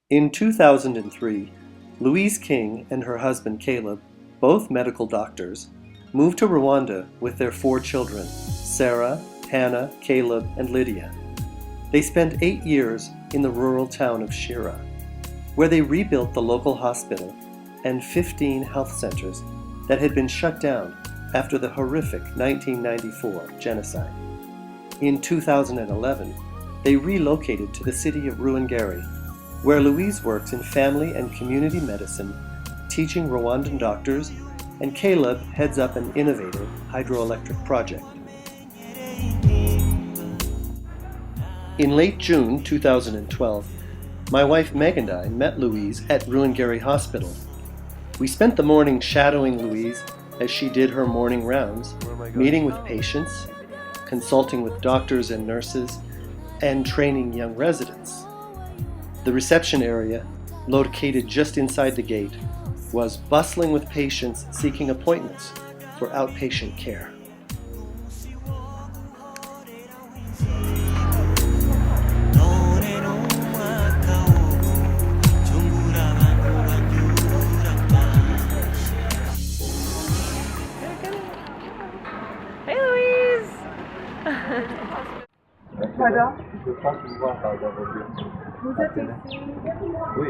In 2003, Louise King and her husband Caleb, both medical doctors, moved to Rwanda with their 4 children, Sarah, Hannah, Caleb, and Lydia. They spent 8 years in the rural town of Shira, where they rebuilt the local hospital and 15 health centers that had been shut down after the horrific 1994 genocide. In 2011, they relocated to the city of Rwanda, where Louise works in family and community medicine, teaching Rwandan doctors, and Caleb heads up an innovative hydroelectric project. In late June 2012, my wife Meg and I met Louise at Rwanda Hospital. We spent the morning shadowing Louise as she did her morning rounds, meeting with patients, consulting with doctors and nurses, and training young residents. The reception area, located just inside the gate, was bustling with patients seeking appointments for outpatient care. Hey Louise! Pardon? Je crois que voir dans vos yeux. Vous êtes ici? Oui,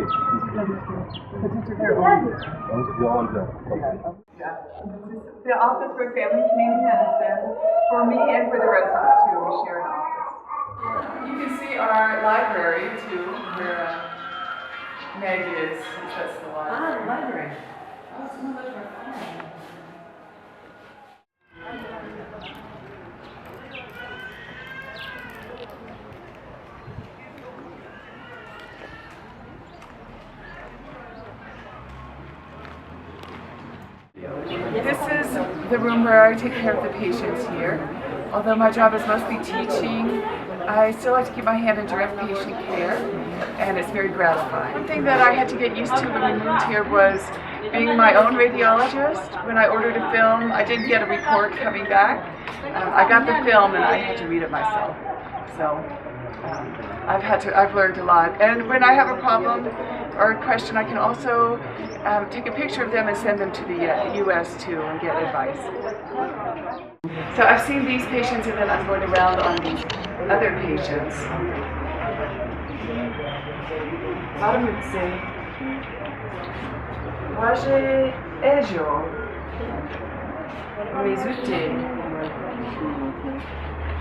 Petite Rwanda. on Rwanda. The Office for Family Community Medicine, for me and for the residents too, we share an office. You can see our library too, where Meg is. That's the library. Ah, library. Oh, some of those were fun. This is the room where I take care of the patients here. Although my job is mostly teaching, I still like to keep my hand in direct patient care, and it's very gratifying. One thing that I had to get used to when we moved here was being my own radiologist. When I ordered a film, I didn't get a report coming back. I got the film and I had to read it myself. So I've learned a lot. And when I have a problem or a question, I can also take a picture of them and send them to the US too and get advice. So I've seen these patients and then I'm going around on these other patients. Aramutse. Waje ejo. Wizute.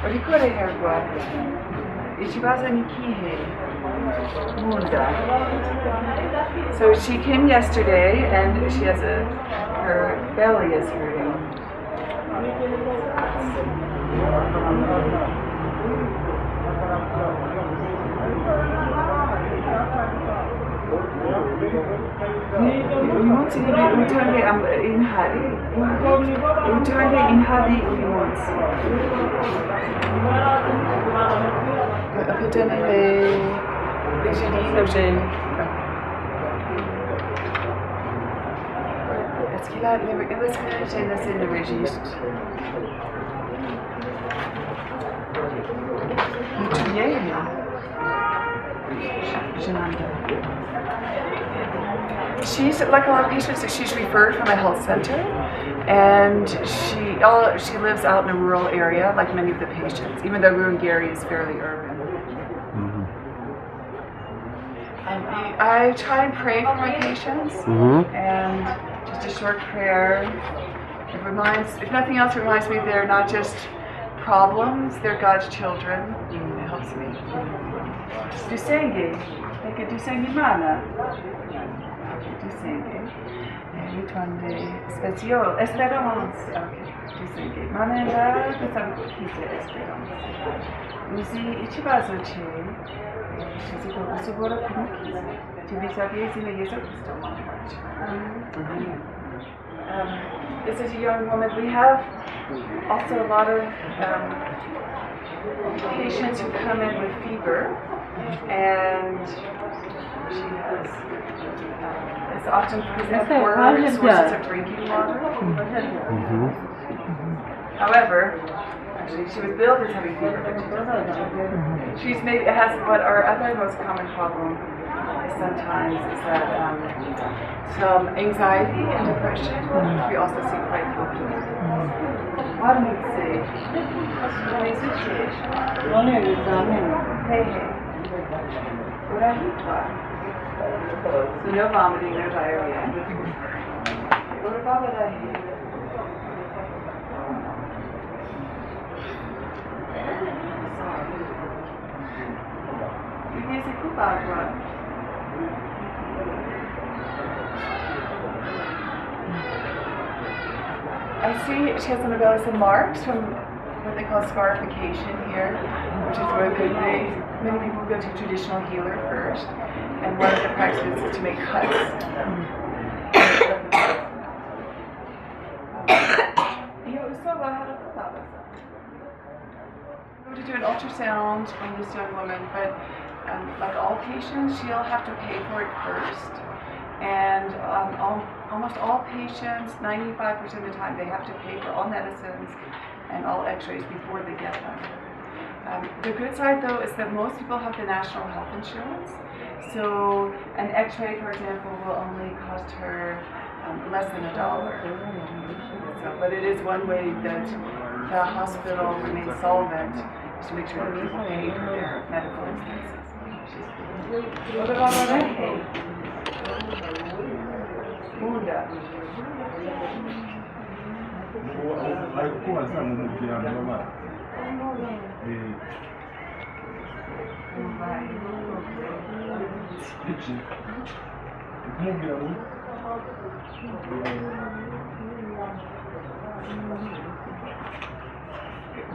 Orikoreherwa. Ichibazo ni kihe. Munda. So she came yesterday and she has her belly is hurting. Umunsi utange inhali. Utange inhali umunsi. Peut-être les génies. Est-ce qu'il a laissé le registre? She's like a lot of patients. She's referred from a health center, and she lives out in a rural area, like many of the patients. Even though Rwanda is fairly urban. I try and pray for my patients, and just a short prayer. It reminds, if nothing else, it reminds me they're not just problems, they're God's children. It helps me. Dusenge, like a Dusenge mana. Dusenge. Ritwande Spezio, Esperance. Okay, Dusenge. Manela, Dusenge Esperance. Uzi Ichibazo Che. This is a young woman. We have also a lot of patients who come in with fever, and she has it's often because of poor sources of drinking water. However, actually, she was billed as having fever, but she doesn't. She's maybe has what our other most common problem sometimes is that some anxiety and depression, which we also see quite quickly. What do you say? Hey, hey. What are you doing? So no vomiting, no diarrhea. What about what I hear? Here's a cool background. I see she has some some marks from what they call scarification here, which is where many people go to traditional healer first, and one of the practices is to make cuts. We're going to do an ultrasound on this young woman, but like all patients, she'll have to pay for it first. And almost all patients, 95% of the time, they have to pay for all medicines and all x-rays before they get them. The good side, though, is that most people have the national health insurance. So an x-ray, for example, will only cost her less than $1. So, but it is one way that the hospital remains solvent, is to make sure that people pay for their medical expenses. What about that?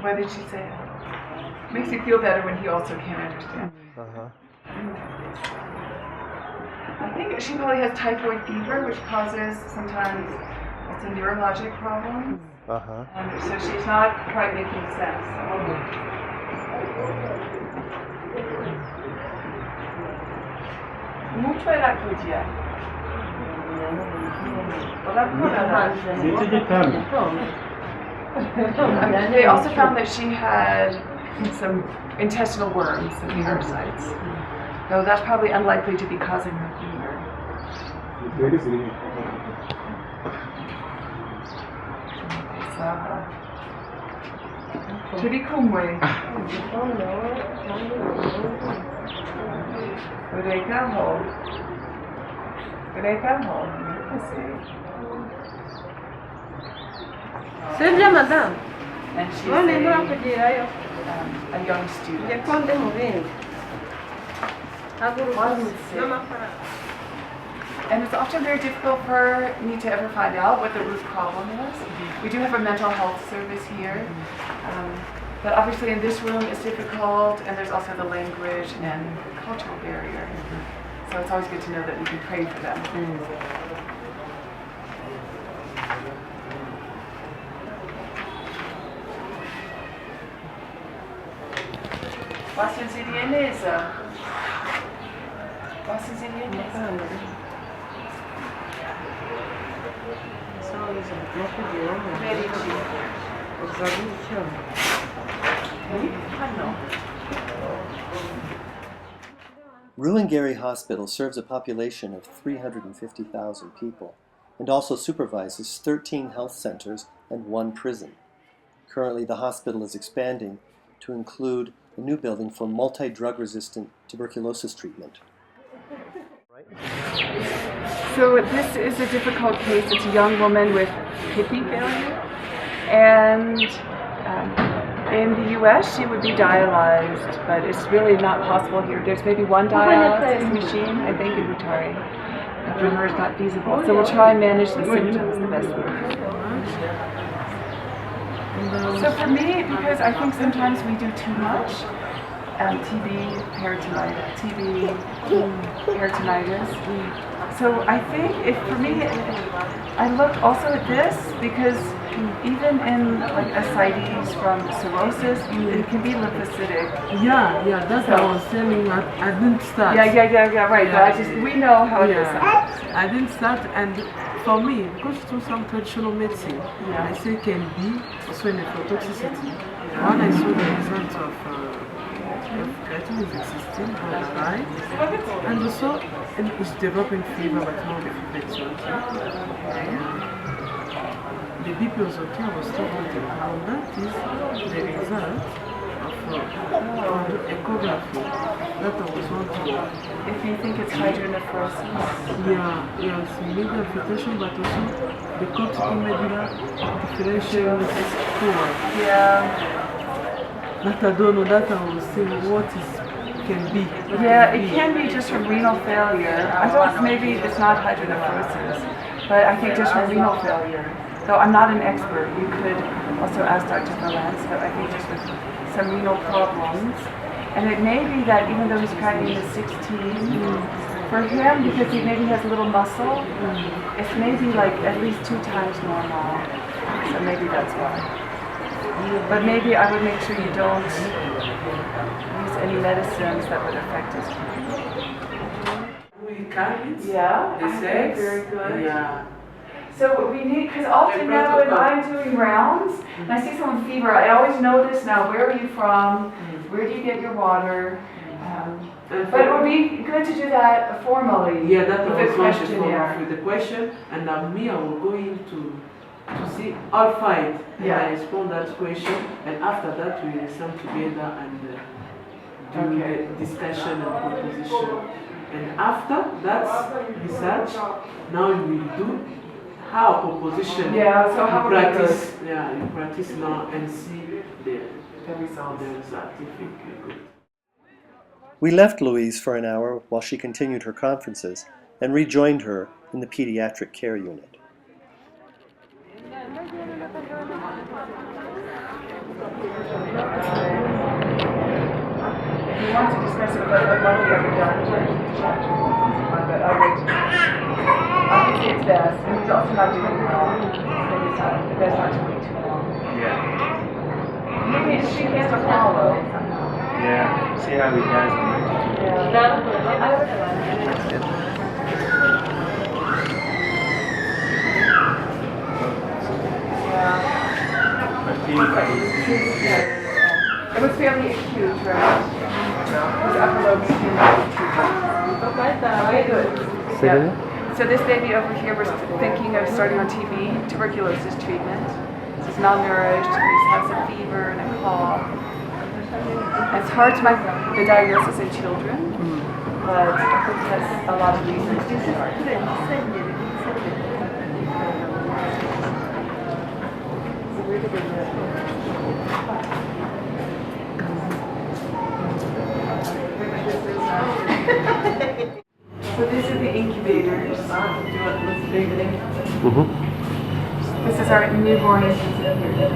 What did she say? Makes you feel better when he also can't understand. I think she probably has typhoid fever, which causes sometimes it's a neurologic problem. So she's not quite making sense. Mucho era cuya. They also found that she had some intestinal worms, some parasites. Though that's probably unlikely to be causing her fever. Turi kumwe. Ureka ho. C'est bien, madame. And she's a young student. And it's often very difficult for me to ever find out what the root problem is. We do have a mental health service here, but obviously in this room it's difficult, and there's also the language and cultural barrier. So it's always good to know that we can pray for them. Was sind Sie die Inese? Was sind Sie die Inese? Rwanda Hospital serves a population of 350,000 people and also supervises 13 health centers and 1 prison. Currently, the hospital is expanding to include a new building for multi-drug-resistant tuberculosis treatment. So this is a difficult case. It's a young woman with kidney failure, and in the U.S. she would be dialyzed, but it's really not possible here. There's maybe one dialysis machine, I think, in Butare. For her, it's not feasible. So we'll try and manage the symptoms the best we can. So for me, because I think sometimes we do too much, TB, peritonitis. So I think for me, I look also at this because even in like ascites from cirrhosis, it can be lymphocytic. Yeah, that's what I was telling. I didn't start. Yeah, right. Yeah. But we know how it is. I didn't start, and for me, because to some traditional medicine, I say can be also nephrotoxicity. When I saw the result of creatinine is existing, borderline. And also, it's developing fever, but now the fever is okay. The BP was okay, I was still wanting to know that is the result of ecography that I was wanting. If you think it's hydronephrosis. Yeah, yes, medial filtration, but also the cortical medulla differential is poor. Yeah. That I don't know, that I will see what is can be. Yeah, it can be just from renal failure. I thought maybe it's not hydronephrosis, but I think just from renal failure. Though I'm not an expert, you could also ask Dr. Valence, but I think just with some renal problems. And it may be that even though his creatinine is 16, for him, because he maybe has a little muscle, it's maybe like at least 2 times normal. So maybe that's why. But maybe I would make sure you don't use any medicines that would affect his kidney. We count Yeah, the okay, sex. very good. Yeah. So we need, because often now when I'm doing rounds, and I see someone fever, I always know this now. Where are you from? Where do you get your water? But it would be good to do that formally. Yeah, that with was a one questionnaire. with the question, and now me, I will go into to see all 5, and Yeah. I respond that question, and after that we listen together and do Okay. the discussion and proposition. And after that research, now we will do how proposition. Yeah, so how you would we practice? Yeah, you practice now and see the result. result if it good. We left Louise for an hour while she continued her conferences and rejoined her in the pediatric care unit. If you want to discuss it, but one of the other doctors, but I think it's best. And he's also not doing well. Maybe it's not, the best not to wait too long. Yeah. Maybe she has to follow. Yeah. See how he does. It was fairly acute, right? His upper lobe became very good. Yeah. So this baby over here was thinking of starting on TB, tuberculosis treatment. He's malnourished, he has a fever and a cough. It's hard to make the diagnosis in children, but I think that's a lot of reasons to start. So these are the incubators. This is our newborn incubator.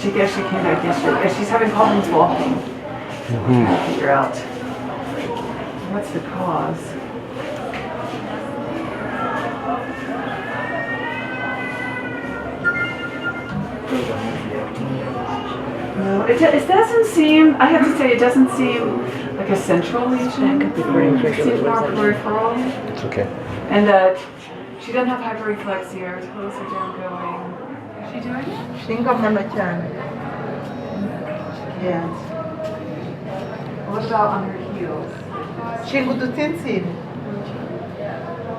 She guess she can't identify. She's having problems walking. So we're trying to figure out what's the cause. No, it doesn't seem, I have to say, it doesn't seem like a central lesion. It seems more peripheral. It's okay. And she doesn't have hyperreflexia. Her toes are down going. Is she doing it? Yeah. What about on her heels? Shinga udutsinsino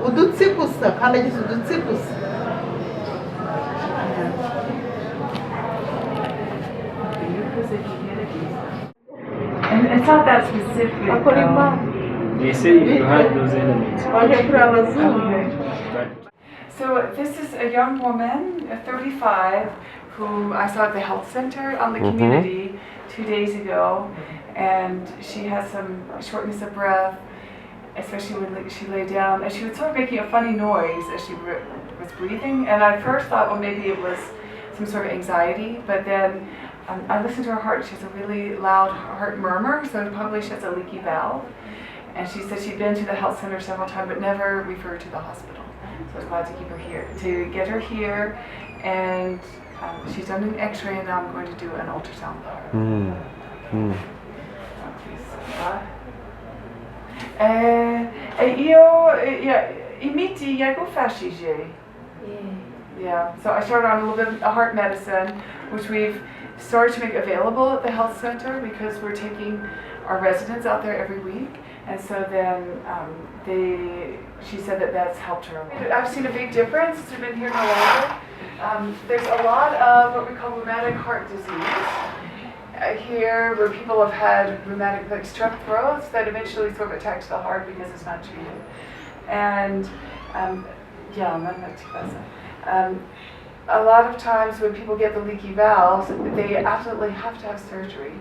udutsi gusa kandi agize udutsi gusa. And it's not that specific. They say if you had those elements. So this is a young woman, 35, who I saw at the health center on the community 2 days ago, and she had some shortness of breath, especially when she lay down, and she was sort of making a funny noise as she was breathing, and I first thought, well, maybe it was some sort of anxiety, but then I listened to her heart. She has a really loud heart murmur, so probably she has a leaky valve, and she said she'd been to the health center several times, but never referred to the hospital. So I was glad to keep her here, to get her here and she's done an x-ray and now I'm going to do an ultrasound of the heart. Imiti jako fascije. Yeah, so I started on a little bit of heart medicine, which we've started to make available at the health center because we're taking our residents out there every week. And so then she said that that's helped her. I've seen a big difference since I've been here in Rwanda. There's a lot of what we call rheumatic heart disease here, where people have had rheumatic, like strep throats, that eventually sort of attacks the heart because it's not treated. And a lot of times when people get the leaky valves, they absolutely have to have surgery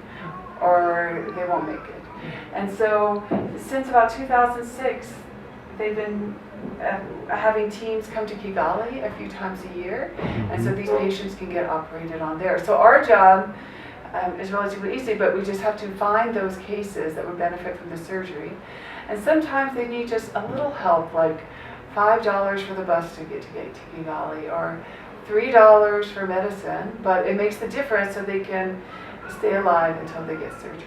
or they won't make it. And so since about 2006, they've been having teams come to Kigali a few times a year, and so these patients can get operated on there. So our job is relatively easy, but we just have to find those cases that would benefit from the surgery. And sometimes they need just a little help, like $5 for the bus to get to Kigali, or $3 for medicine, but it makes the difference so they can stay alive until they get surgery.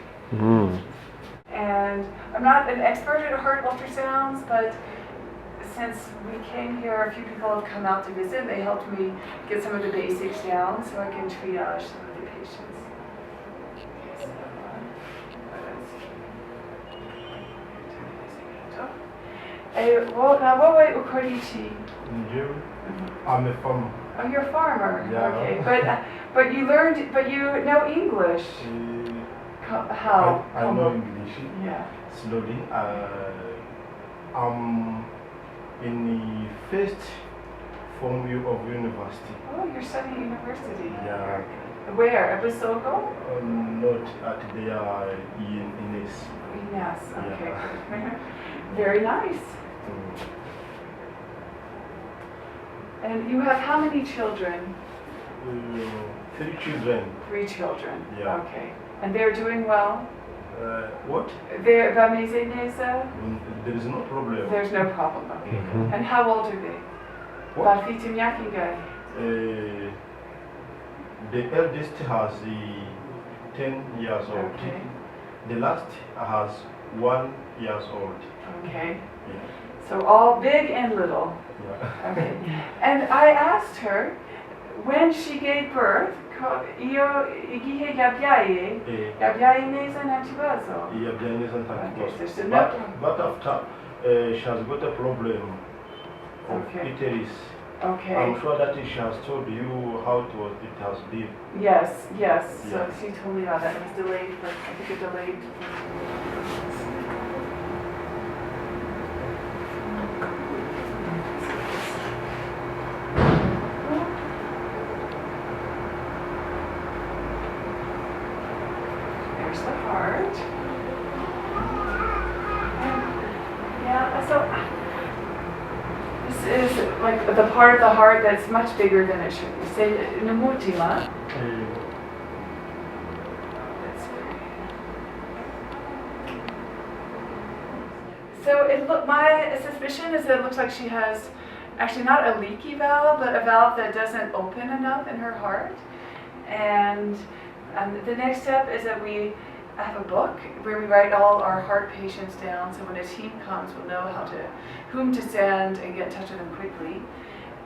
And I'm not an expert at heart ultrasounds, but since we came here, a few people have come out to visit and they helped me get some of the basics down so I can triage some of the patients. I'm a farmer. Oh, you're a farmer. Yeah. Okay, but you know English. How? I know English. Yeah. Slowly. I'm in the first form year of university. Oh, you're studying university. Yeah. Where? At Basoko? Not at the Ines. Yes. Okay. Yeah. Very nice. And you have how many children? 3 children. 3 children. Yeah. Okay. And they're doing well? What? There There is no problem. There's no problem. Okay. And how old are they? What? The eldest has 10 years old. Okay. The last has 1 year old. Okay. Yeah. So all big and little. Yeah. Okay. And I asked her when she gave birth, igihe yabyaye neza nta kibazo. Okay, so But after she has got a problem of uterus. Okay. I'm sure that she has told you how it has been. Yes. Yeah. So she told me about that. It was delayed for, I think it delayed. There's the heart. And, so this is like the part of the heart that's much bigger than it should be. Say Namutima. So my suspicion is that it looks like she has actually not a leaky valve, but a valve that doesn't open enough in her heart. And the next step is that we have a book where we write all our heart patients down, so when a team comes, we'll know whom to send and get in touch with them quickly.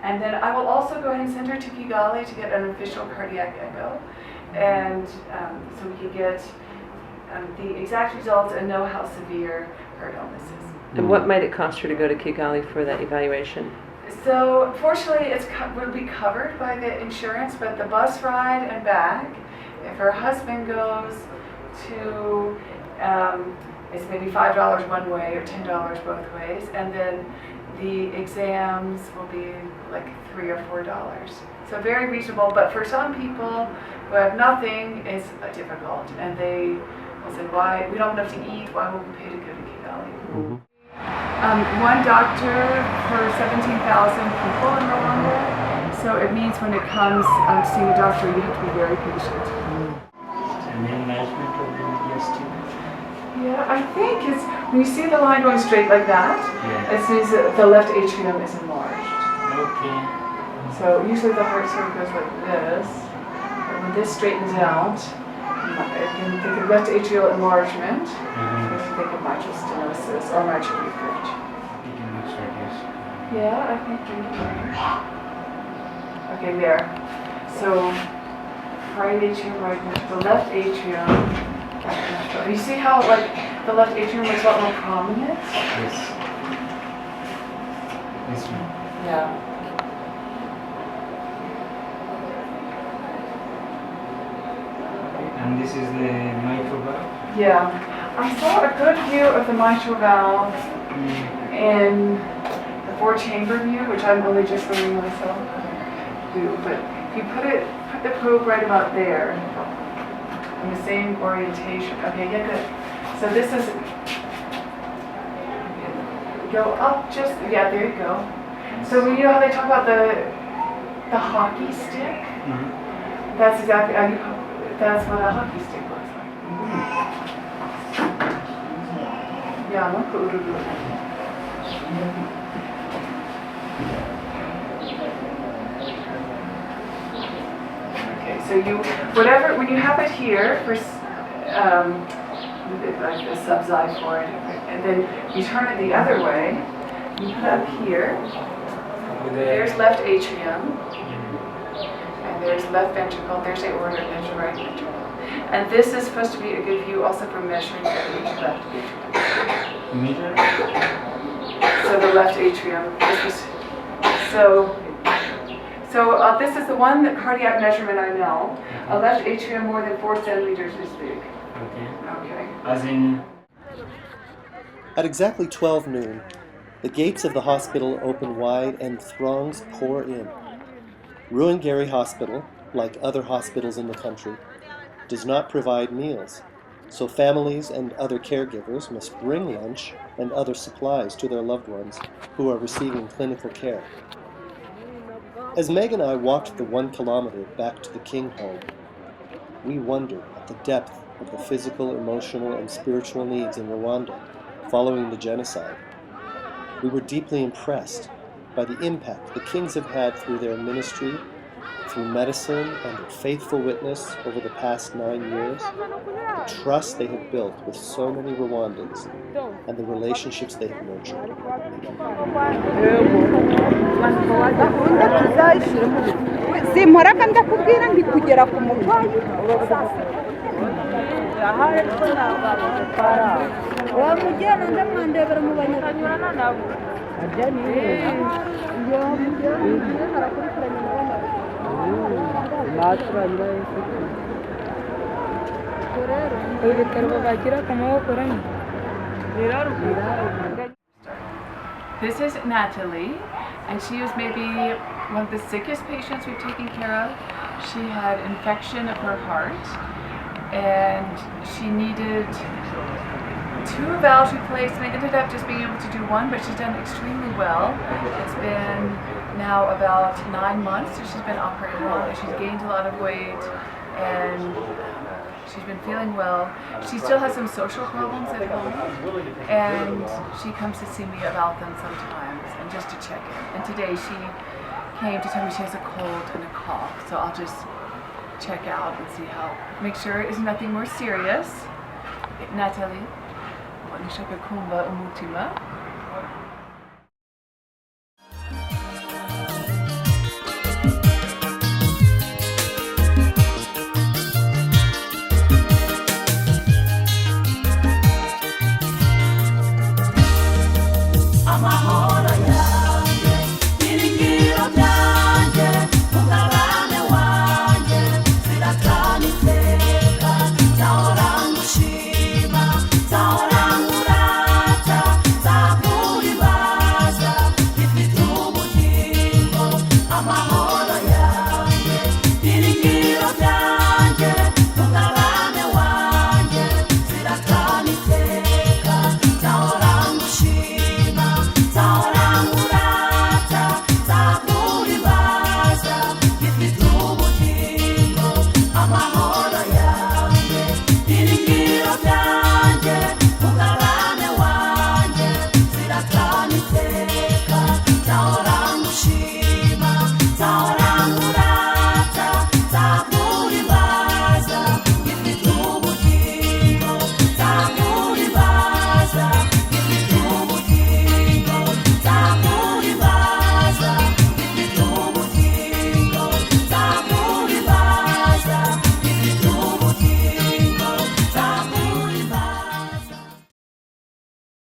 And then I will also go ahead and send her to Kigali to get an official cardiac echo, and so we can get the exact results and know how severe her illness is. And what might it cost her to go to Kigali for that evaluation? So fortunately, it will be covered by the insurance, but the bus ride and back, if her husband goes to, it's maybe $5 one way or $10 both ways, and then the exams will be like $3 or $4. So very reasonable, but for some people who have nothing, it's difficult, and they will say, why, we don't have enough to eat, why would we pay to go to Kigali? One doctor for 17,000 people in Rwanda, so it means when it comes to seeing a doctor, you have to be very patient. And then management of the EST? Yeah, I think it's, when you see the line going straight like that, it means that the left atrium is enlarged. Okay. So usually the heart sort of goes like this. But when this straightens out, you can think of left atrial enlargement. You can think of mitral stenosis or mitral leakage. It looks like this. Yeah, I think we can. Okay, there. So, right atrium, right ventricle, the left atrium. You see how, like, the left atrium is a lot more prominent? Yes. This one. Yeah. And this is the mitral valve. Yeah. I saw a good view of the mitral valve in the 4-chamber view, which I'm only just learning myself how to do. But if you put the probe right about there, in the same orientation. Okay, yeah, good. So this is, go up just, yeah, there you go. So you know how they talk about the hockey stick? That's exactly, that's what a hockey stick looks like. Yeah, look Okay, so whatever, when you have it here, for like the subxiphoid, and then you turn it the other way, you put it up here, there's left atrium, and there's left ventricle, there's aorta, and there's right ventricle. And this is supposed to be a good view also for measuring the left atrium. Measure? So the left atrium, this is the one cardiac measurement I know. A left atrium more than 4 centimeters is big. Okay. Okay. As in. At exactly 12 noon, the gates of the hospital open wide and throngs pour in. Ruangeri Hospital, like other hospitals in the country, does not provide meals, so families and other caregivers must bring lunch and other supplies to their loved ones who are receiving clinical care. As Meg and I walked the 1 kilometer back to the King home, we wondered at the depth of the physical, emotional, and spiritual needs in Rwanda following the genocide. We were deeply impressed by the impact the Kings have had through their ministry, through medicine, and their faithful witness over the past 9 years, the trust they have built with so many Rwandans, and the relationships they have nurtured. This is Natalie, and she was maybe one of the sickest patients we've taken care of. She had infection of her heart, and she needed 2 valves replaced, and I ended up just being able to do 1, but she's done extremely well. It's been now about 9 months since she's been operated on, and she's gained a lot of weight, and she's been feeling well. She still has some social problems at home, and she comes to see me about them sometimes, and just to check in. And today she came to tell me she has a cold and a cough, so I'll just check out and see make sure it's nothing more serious. Natalie, nishaka kumba umutima.